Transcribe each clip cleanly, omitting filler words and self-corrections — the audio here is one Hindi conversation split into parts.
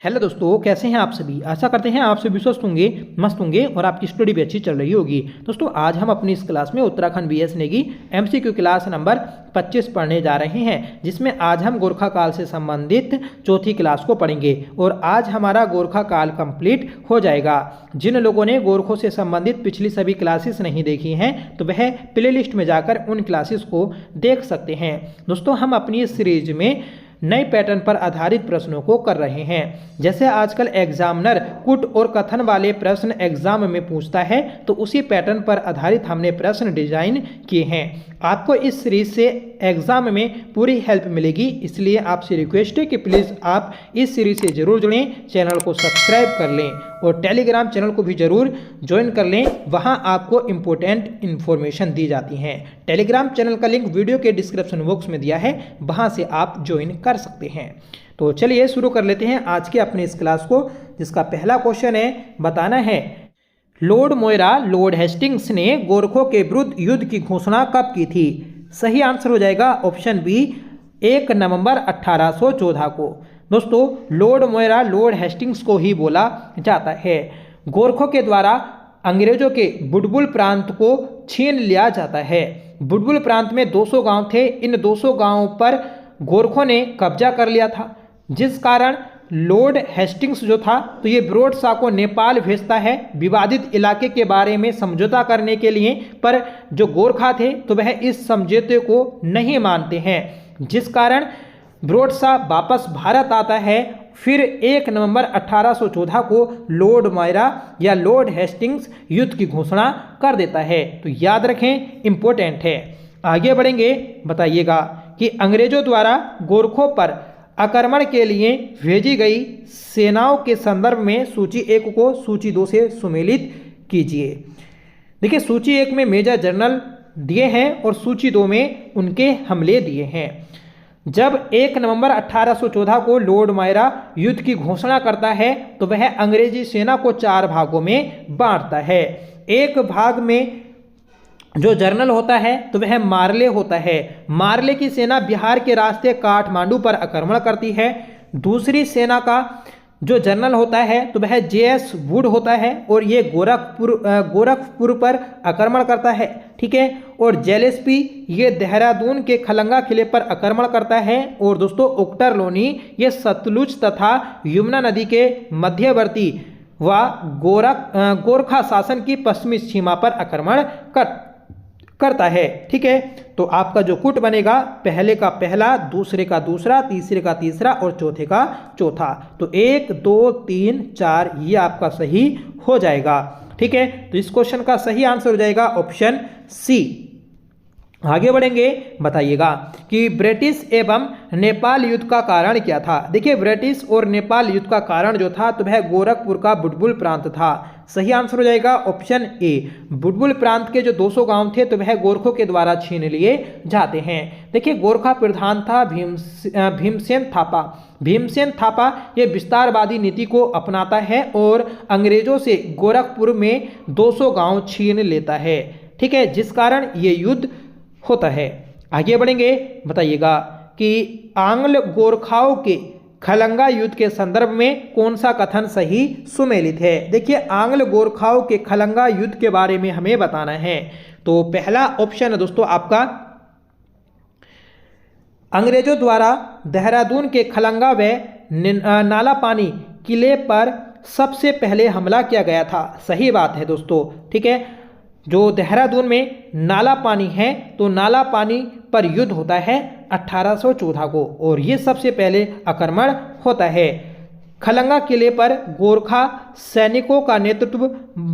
हेलो दोस्तों, कैसे हैं आप सभी। आशा करते हैं आप सभी स्वस्थ होंगे, मस्त होंगे और आपकी स्टडी भी अच्छी चल रही होगी। दोस्तों आज हम अपनी इस क्लास में Uttarakhand BS Negi MCQ class number 25 पढ़ने जा रहे हैं, जिसमें आज हम गोरखा काल से संबंधित चौथी क्लास को पढ़ेंगे और आज हमारा गोरखा काल कंप्लीट हो जाएगा। जिन लोगों ने गोरखों से संबंधित पिछली सभी क्लासेस नहीं देखी हैं तो वह प्ले लिस्ट में जाकर उन क्लासेस को देख सकते हैं। दोस्तों हम अपनी इस सीरीज में नए पैटर्न पर आधारित प्रश्नों को कर रहे हैं। जैसे आजकल एग्जामिनर कुट और कथन वाले प्रश्न एग्जाम में पूछता है, तो उसी पैटर्न पर आधारित हमने प्रश्न डिजाइन किए हैं। आपको इस सीरीज से एग्जाम में पूरी हेल्प मिलेगी, इसलिए आपसे रिक्वेस्ट है कि प्लीज़ आप इस सीरीज से जरूर जुड़ें, चैनल को सब्सक्राइब कर लें और टेलीग्राम चैनल को भी जरूर ज्वाइन कर लें। वहां आपको इम्पोर्टेंट इन्फॉर्मेशन दी जाती हैं। टेलीग्राम चैनल का लिंक वीडियो के डिस्क्रिप्शन बॉक्स में दिया है, वहां से आप ज्वाइन कर सकते हैं। तो चलिए शुरू कर लेते हैं आज के अपने इस क्लास को, जिसका पहला क्वेश्चन है, बताना है लॉर्ड मोयरा लॉर्ड हेस्टिंग्स ने गोरखों के विरुद्ध युद्ध की घोषणा कब की थी। सही आंसर हो जाएगा ऑप्शन बी 1 नवंबर 1814 को। दोस्तों लॉर्ड मोयरा लॉर्ड हेस्टिंग्स को ही बोला जाता है। गोरखों के द्वारा अंग्रेजों के बुडबुल प्रांत को छीन लिया जाता है। बुडबुल प्रांत में 200 गांव थे। इन 200 गांवों पर गोरखों ने कब्जा कर लिया था, जिस कारण लॉर्ड हेस्टिंग्स जो था तो ये ब्रॉड शाह को नेपाल भेजता है विवादित इलाके के बारे में समझौता करने के लिए। पर जो गोरखा थे तो वह इस समझौते को नहीं मानते हैं, जिस कारण ब्रॉड शाह वापस भारत आता है। फिर 1 नवंबर 1814 को लॉर्ड मोयरा या लॉर्ड हेस्टिंग्स युद्ध की घोषणा कर देता है। तो याद रखें, इंपॉर्टेंट है। आगे बढ़ेंगे, बताइएगा कि अंग्रेजों द्वारा गोरखों पर आक्रमण के लिए भेजी गई सेनाओं के संदर्भ में सूची 1 को सूची 2 से सुमेलित कीजिए। देखिए सूची 1 में मेजर जनरल दिए हैं और सूची 2 में उनके हमले दिए हैं। जब 1 नवंबर 1814 को लॉर्ड मोयरा युद्ध की घोषणा करता है तो वह अंग्रेजी सेना को 4 भागों में बांटता है। एक भाग में जो जर्नल होता है तो वह मारले होता है। मारले की सेना बिहार के रास्ते काठमांडू पर आक्रमण करती है। दूसरी सेना का जो जनरल होता है तो वह जेएस वुड होता है और ये गोरखपुर पर आक्रमण करता है, ठीक है। और जेलेस्पी ये देहरादून के खलंगा किले पर आक्रमण करता है। और दोस्तों ओक्टरलोनी ये सतलुज तथा यमुना नदी के मध्यवर्ती व गोरखा शासन की पश्चिमी सीमा पर आक्रमण करता है, ठीक है। तो आपका जो कुट बनेगा पहले का पहला, दूसरे का दूसरा, तीसरे का तीसरा और चौथे का चौथा। तो 1 2 3 4 ये आपका सही हो जाएगा, ठीक है। तो इस क्वेश्चन का सही आंसर हो जाएगा ऑप्शन सी। आगे बढ़ेंगे, बताइएगा कि ब्रिटिश एवं नेपाल युद्ध का कारण क्या था। देखिए ब्रिटिश और नेपाल युद्ध का कारण जो था तो वह गोरखपुर का बुडबुल प्रांत था। सही आंसर हो जाएगा ऑप्शन ए। बुडबुल प्रांत के जो 200 गांव थे तो वह गोरखों के द्वारा छीन लिए जाते हैं। देखिए गोरखा प्रधान था भीमसेन थापा। भीमसेन थापा ये विस्तारवादी नीति को अपनाता है और अंग्रेजों से गोरखपुर में 200 गांव छीन लेता है, ठीक है, जिस कारण ये युद्ध होता है। आगे बढ़ेंगे, बताइएगा कि आंग्ल गोरखाओं के खलंगा युद्ध के संदर्भ में कौन सा कथन सही सुमेलित है। देखिए आंग्ल गोरखाओं के खलंगा युद्ध के बारे में हमें बताना है। तो पहला ऑप्शन है दोस्तों आपका, अंग्रेजों द्वारा देहरादून के खलंगा व नाला पानी किले पर सबसे पहले हमला किया गया था। सही बात है दोस्तों, ठीक है। जो देहरादून में नाला पानी है तो नाला पानी पर युद्ध होता है 1814 को और ये सबसे पहले आक्रमण होता है। खलंगा किले पर गोरखा सैनिकों का नेतृत्व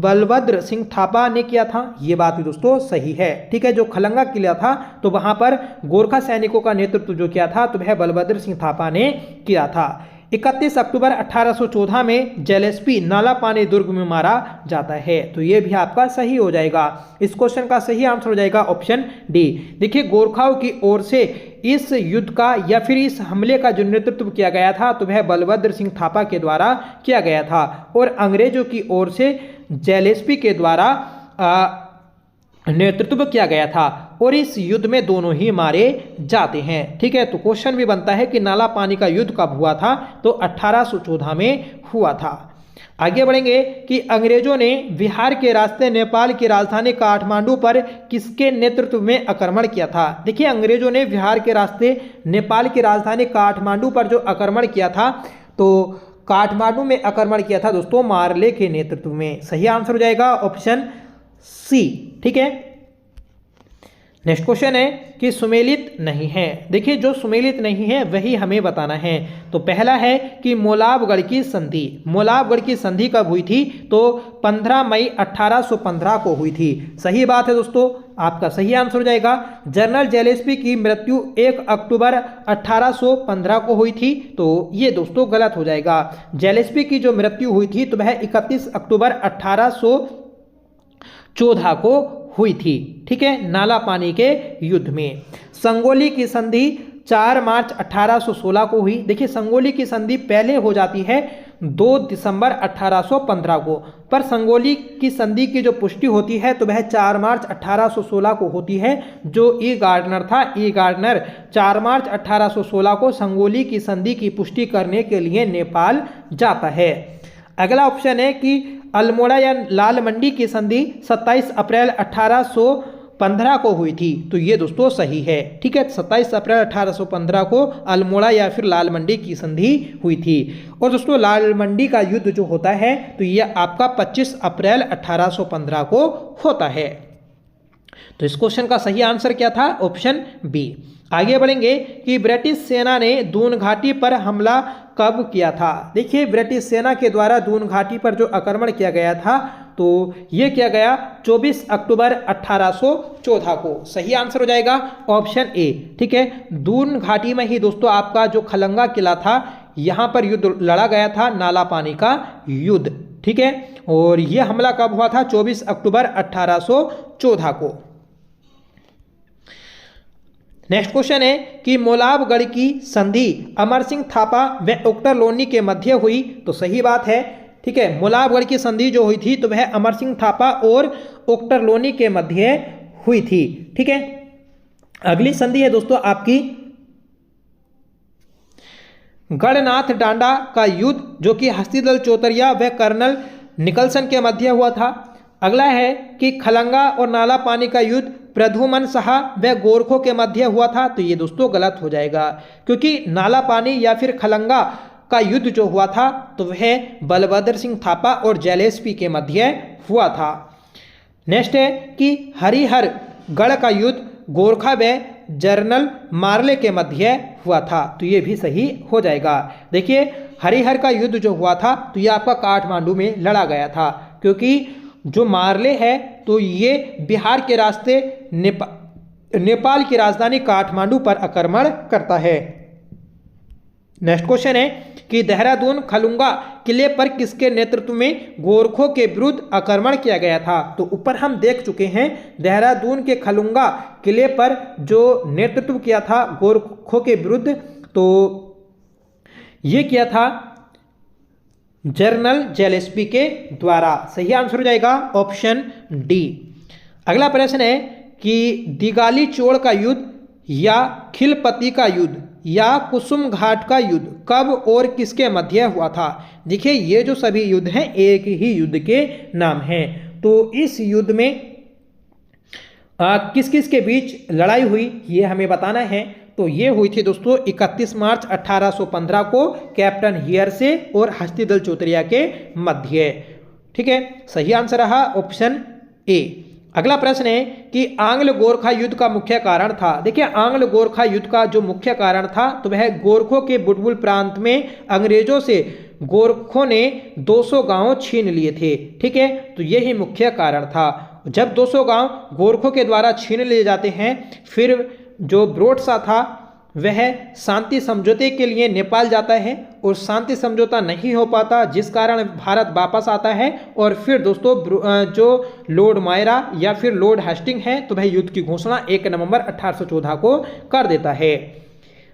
बलभद्र सिंह थापा ने किया था। ये बात भी दोस्तों सही है, ठीक है। जो खलंगा किला था तो वहां पर गोरखा सैनिकों का नेतृत्व जो किया था तो वह बलभद्र सिंह थापा ने किया था। 31 अक्टूबर 1814 में जेलेस्पी नाला पानी दुर्ग में मारा जाता है। तो ये भी आपका सही हो जाएगा। इस क्वेश्चन का सही आंसर हो जाएगा ऑप्शन डी। देखिए गोरखाओं की ओर से इस युद्ध का या फिर इस हमले का जो नेतृत्व किया गया था तो वह बलभद्र सिंह थापा के द्वारा किया गया था और अंग्रेजों की ओर से जेलेस्पी के द्वारा नेतृत्व किया गया था। और इस युद्ध में दोनों ही मारे जाते हैं। ठीक है, तो क्वेश्चन भी बनता है कि नाला पानी का युद्ध कब हुआ था, तो 1814 में हुआ था। आगे बढ़ेंगे कि अंग्रेजों ने बिहार के रास्ते नेपाल की राजधानी काठमांडू पर किसके नेतृत्व में आक्रमण किया था। देखिए, अंग्रेजों ने बिहार के रास्ते नेपाल की राजधानी काठमांडू पर जो आक्रमण किया था, तो काठमांडू में आक्रमण किया था दोस्तों मारले के नेतृत्व में। सही आंसर हो जाएगा ऑप्शन सी। ठीक है, नेक्स्ट क्वेश्चन है कि सुमेलित नहीं है। देखिए, जो सुमेलित नहीं है वही हमें बताना है। तो पहला है कि मोलाबगढ़ की संधि। मोलाबगढ़ की संधि कब हुई थी, तो 15 मई 1815 को हुई थी। सही बात है दोस्तों, आपका सही आंसर हो जाएगा। जनरल जेलेस्पी की मृत्यु 1 अक्टूबर 1815 को हुई थी, तो ये दोस्तों गलत हो जाएगा। जेलेस्पी की जो मृत्यु हुई थी तो वह 31 अक्टूबर 1814 को हुई थी। ठीक है, नाला पानी के युद्ध में। संगोली की संधि 4 मार्च 1816 को हुई। देखिए, संगोली की संधि पहले हो जाती है 2 दिसंबर 1815 को, पर संगोली की संधि की जो पुष्टि होती है तो वह 4 मार्च 1816 को होती है। जो ई गार्डनर था, ई गार्डनर 4 मार्च 1816 को संगोली की संधि की पुष्टि करने के लिए नेपाल जाता है। अगला ऑप्शन है कि अल्मोड़ा या लाल मंडी की संधि 27 अप्रैल 1815 को हुई थी, तो ये दोस्तों सही है। ठीक है, 27 अप्रैल 1815 को अल्मोड़ा या फिर लाल मंडी की संधि हुई थी। और दोस्तों लाल मंडी का युद्ध जो होता है तो यह आपका 25 अप्रैल 1815 को होता है। तो इस क्वेश्चन का सही आंसर क्या था, ऑप्शन बी। आगे बढ़ेंगे कि ब्रिटिश सेना ने दून घाटी पर हमला कब किया था। देखिए, ब्रिटिश सेना के द्वारा दून घाटी पर जो आक्रमण किया गया था तो ये किया गया 24 अक्टूबर 1814 को। सही आंसर हो जाएगा ऑप्शन ए। ठीक है, दून घाटी में ही दोस्तों आपका जो खलंगा किला था, यहाँ पर युद्ध लड़ा गया था, नाला पानी का युद्ध। ठीक है, और यह हमला कब हुआ था, 24 अक्टूबर 1814 को। नेक्स्ट क्वेश्चन है कि मोलाबगढ़ की संधि अमर सिंह थापा व ओक्टर लोनी के मध्य हुई, तो सही बात है। ठीक है, मोलाबगढ़ की संधि जो हुई थी तो वह अमर सिंह थापा और ओक्टर लोनी के मध्य हुई थी। ठीक है, अगली संधि है दोस्तों आपकी गढ़नाथ डांडा का युद्ध, जो कि हस्तिदल चौतरिया व कर्नल निकलसन के मध्य हुआ था। अगला है कि खलंगा और नाला पानी का युद्ध प्रधुमन शाह व गोरखों के मध्य हुआ था, तो ये दोस्तों गलत हो जाएगा, क्योंकि नाला पानी या फिर खलंगा का युद्ध जो हुआ था तो वह बलभद्र सिंह थापा और जेलेस्पी के मध्य हुआ था। नेक्स्ट है कि हरिहर गढ़ का युद्ध गोरखा व जनरल मारले के मध्य हुआ था, तो ये भी सही हो जाएगा। देखिए, हरिहर का युद्ध जो हुआ था तो ये आपका काठमांडू में लड़ा गया था, क्योंकि जो मारले है तो ये बिहार के रास्ते नेपाल की राजधानी काठमांडू पर आक्रमण करता है। नेक्स्ट क्वेश्चन है कि देहरादून खलुंगा किले पर किसके नेतृत्व में गोरखों के विरुद्ध आक्रमण किया गया था। तो ऊपर हम देख चुके हैं देहरादून के खलुंगा किले पर जो नेतृत्व किया था गोरखों के विरुद्ध, तो ये किया था जनरल जेलेस्पी के द्वारा। सही आंसर हो जाएगा ऑप्शन डी। अगला प्रश्न है कि दिगाली चोड़ का युद्ध या खिलपति का युद्ध या कुसुम घाट का युद्ध कब और किसके मध्य हुआ था। देखिए, ये जो सभी युद्ध हैं एक ही युद्ध के नाम हैं। तो इस युद्ध में किस किस के बीच लड़ाई हुई ये हमें बताना है। तो ये हुई थी दोस्तों 31 मार्च 1815 को कैप्टन हियर से और हस्तिदल चौतरिया के मध्य। ठीक है, सही आंसर रहा ऑप्शन ए। अगला प्रश्न है कि आंग्ल गोरखा युद्ध का मुख्य कारण था। देखिए, आंग्ल गोरखा युद्ध का जो मुख्य कारण था तो वह गोरखों के बुलबुल प्रांत में अंग्रेजों से गोरखों ने 200 गांव छीन लिए थे। ठीक है, तो यही मुख्य कारण था। जब 200 गांव गोरखों के द्वारा छीन लिए जाते हैं, फिर जो ब्रोड शाह था वह शांति समझौते के लिए नेपाल जाता है और शांति समझौता नहीं हो पाता, जिस कारण भारत वापस आता है। और फिर दोस्तों जो लॉर्ड मायरा या फिर लॉर्ड हेस्टिंग है तो वह युद्ध की घोषणा 1 नवंबर 1814 को कर देता है।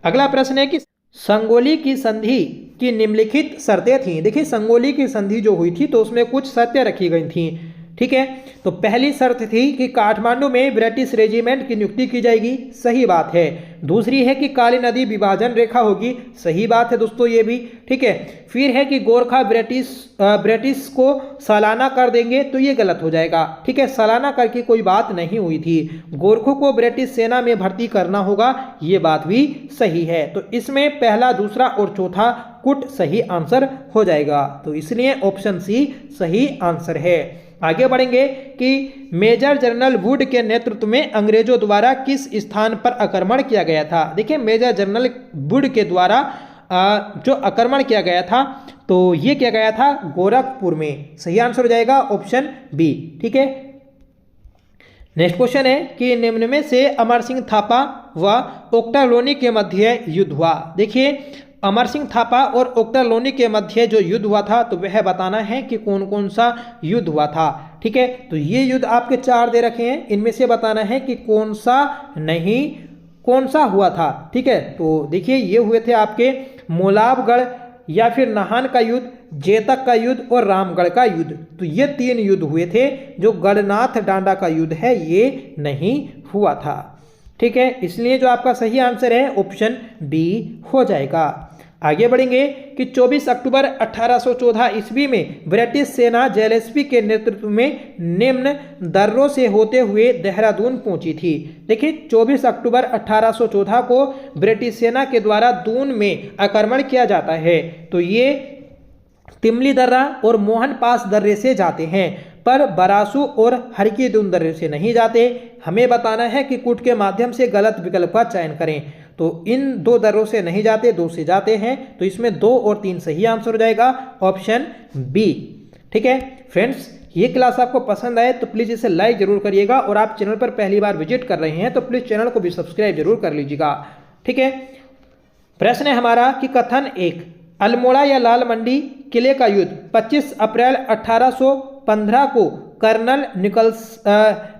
अगला प्रश्न है कि संगोली की संधि की निम्नलिखित शर्तें थीं। देखिए, संगोली की संधि जो हुई थी तो उसमें कुछ शर्तें रखी गई थीं। ठीक है। तो पहली शर्त थी कि काठमांडू में ब्रिटिश रेजिमेंट की नियुक्ति की जाएगी, सही बात है। दूसरी है कि काली नदी विभाजन रेखा होगी, सही बात है दोस्तों ये भी, ठीक है। फिर है कि गोरखा ब्रिटिश को सालाना कर देंगे, तो ये गलत हो जाएगा, ठीक है। सालाना कर की कोई बात नहीं हुई थी। गोरखों को ब्रिटिश सेना में भर्ती करना होगा, ये बात भी सही है। तो इसमें पहला, दूसरा और चौथा कुट सही आंसर हो जाएगा। तो इसलिए ऑप्शन सी सही आंसर है। आगे बढ़ेंगे कि मेजर जनरल वुड के नेतृत्व में अंग्रेजों द्वारा किस स्थान पर आक्रमण किया गया था। देखिए मेजर जनरल वुड के द्वारा जो आक्रमण किया गया था, तो ये किया गया था गोरखपुर में, सही आंसर हो जाएगा ऑप्शन बी, ठीक है। नेक्स्ट क्वेश्चन है कि निम्न में से अमर सिंह थापा व ओक्टालोनी के मध्य युद्ध हुआ। देखिए अमर सिंह थापा और ओक्टालोनी के मध्य जो युद्ध हुआ था, तो वह बताना है कि कौन कौन सा युद्ध हुआ था, ठीक है। तो ये युद्ध आपके 4 दे रखे हैं, इनमें से बताना है कि कौन सा नहीं कौन सा हुआ था, ठीक है। तो देखिए ये हुए थे आपके मोलाबगढ़ या फिर नाहन का युद्ध, जेतक का युद्ध और रामगढ़ का युद्ध। तो ये 3 युद्ध हुए थे। जो गढ़नाथ डांडा का युद्ध है ये नहीं हुआ था, ठीक है। इसलिए जो आपका सही आंसर है ऑप्शन बी हो जाएगा। आगे बढ़ेंगे कि 24 अक्टूबर 1814 ईस्वी में ब्रिटिश सेना जेलेस्पी के नेतृत्व में निम्न दर्रों से होते हुए देहरादून पहुंची थी। देखिए 24 अक्टूबर 1814 को ब्रिटिश सेना के द्वारा दून में आक्रमण किया जाता है। तो ये तिमली दर्रा और मोहन पास दर्रे से जाते हैं, पर बरासू और हरकीदुन दर्रे से नहीं जाते। हमें बताना है कि कूट के माध्यम से गलत विकल्प का चयन करें। तो इन 2 दर्रों से नहीं जाते, 2 से जाते हैं। तो इसमें 2 और 3 सही आंसर हो जाएगा ऑप्शन बी, ठीक है। फ्रेंड्स ये क्लास आपको पसंद आए तो प्लीज़ इसे लाइक जरूर करिएगा, और आप चैनल पर पहली बार विजिट कर रहे हैं तो प्लीज़ चैनल को भी सब्सक्राइब जरूर कर लीजिएगा, ठीक है। प्रश्न है हमारा कि कथन 1, अल्मोड़ा या लाल मंडी किले का युद्ध 25 अप्रैल 1815 को कर्नल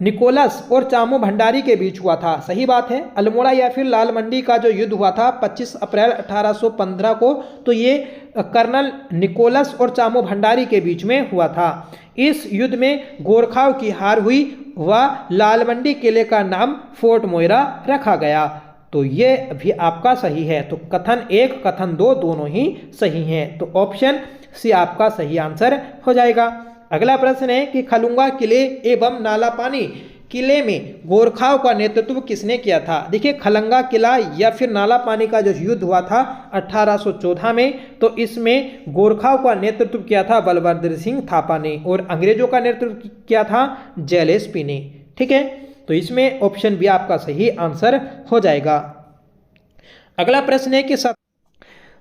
निकोलस और चामू भंडारी के बीच हुआ था, सही बात है। अल्मोड़ा या फिर लाल मंडी का जो युद्ध हुआ था 25 अप्रैल 1815 को, तो ये कर्नल निकोलस और चामू भंडारी के बीच में हुआ था। इस युद्ध में गोरखाओं की हार हुई व लाल मंडी किले का नाम फोर्ट मोइरा रखा गया। तो ये भी आपका सही है। तो कथन 1, कथन 2 दोनों ही सही हैं। तो ऑप्शन सी आपका सही आंसर हो जाएगा। अगला प्रश्न है कि खलुंगा किले एवं नाला पानी किले में गोरखाओं का नेतृत्व किसने किया था। देखिए खलंगा किला या फिर नाला पानी का जो युद्ध हुआ था 1814 में, तो इसमें गोरखाओं का नेतृत्व किया था बलभद्र सिंह थापा ने, और अंग्रेजों का नेतृत्व किया था जेलेस्पी ने, ठीक है। तो इसमें ऑप्शन बी आपका सही आंसर हो जाएगा। अगला प्रश्न है कि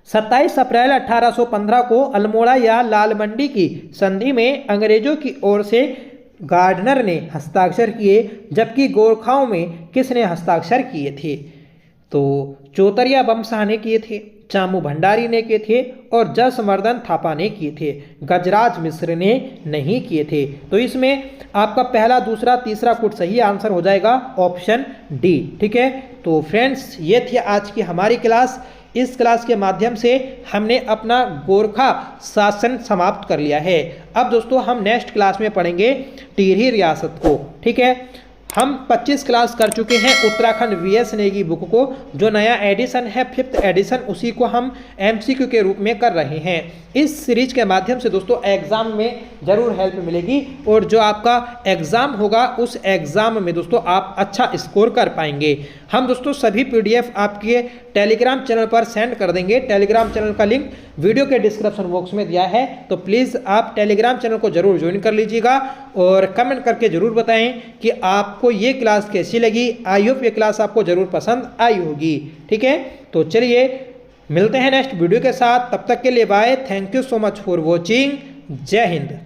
27 अप्रैल 1815 को अल्मोड़ा या लाल मंडी की संधि में अंग्रेजों की ओर से गार्डनर ने हस्ताक्षर किए, जबकि गोरखाओं में किसने हस्ताक्षर किए थे। तो चौतरिया बमशाह ने किए थे, चामू भंडारी ने किए थे और जसवर्धन थापा ने किए थे। गजराज मिश्र ने नहीं किए थे। तो इसमें आपका पहला, दूसरा, तीसरा कुछ सही आंसर हो जाएगा ऑप्शन डी, ठीक है। तो फ्रेंड्स ये थी आज की हमारी क्लास। इस क्लास के माध्यम से हमने अपना गोरखा शासन समाप्त कर लिया है। अब दोस्तों हम नेक्स्ट क्लास में पढ़ेंगे टिहरी रियासत को, ठीक है। हम 25 क्लास कर चुके हैं उत्तराखंड वीएस नेगी बुक को। जो नया एडिशन है 5th एडिशन, उसी को हम एमसीक्यू के रूप में कर रहे हैं। इस सीरीज के माध्यम से दोस्तों एग्जाम में ज़रूर हेल्प मिलेगी, और जो आपका एग्ज़ाम होगा उस एग्ज़ाम में दोस्तों आप अच्छा स्कोर कर पाएंगे। हम दोस्तों सभी पीडीएफ आपके टेलीग्राम चैनल पर सेंड कर देंगे। टेलीग्राम चैनल का लिंक वीडियो के डिस्क्रिप्शन बॉक्स में दिया है, तो प्लीज़ आप टेलीग्राम चैनल को जरूर ज्वाइन कर लीजिएगा, और कमेंट करके ज़रूर बताएं कि आपको ये क्लास कैसी लगी। आई होप ये क्लास आपको ज़रूर पसंद आई होगी, ठीक है। तो चलिए मिलते हैं नेक्स्ट वीडियो के साथ, तब तक के लिए bye. Thank you so much for watching. जय हिंद।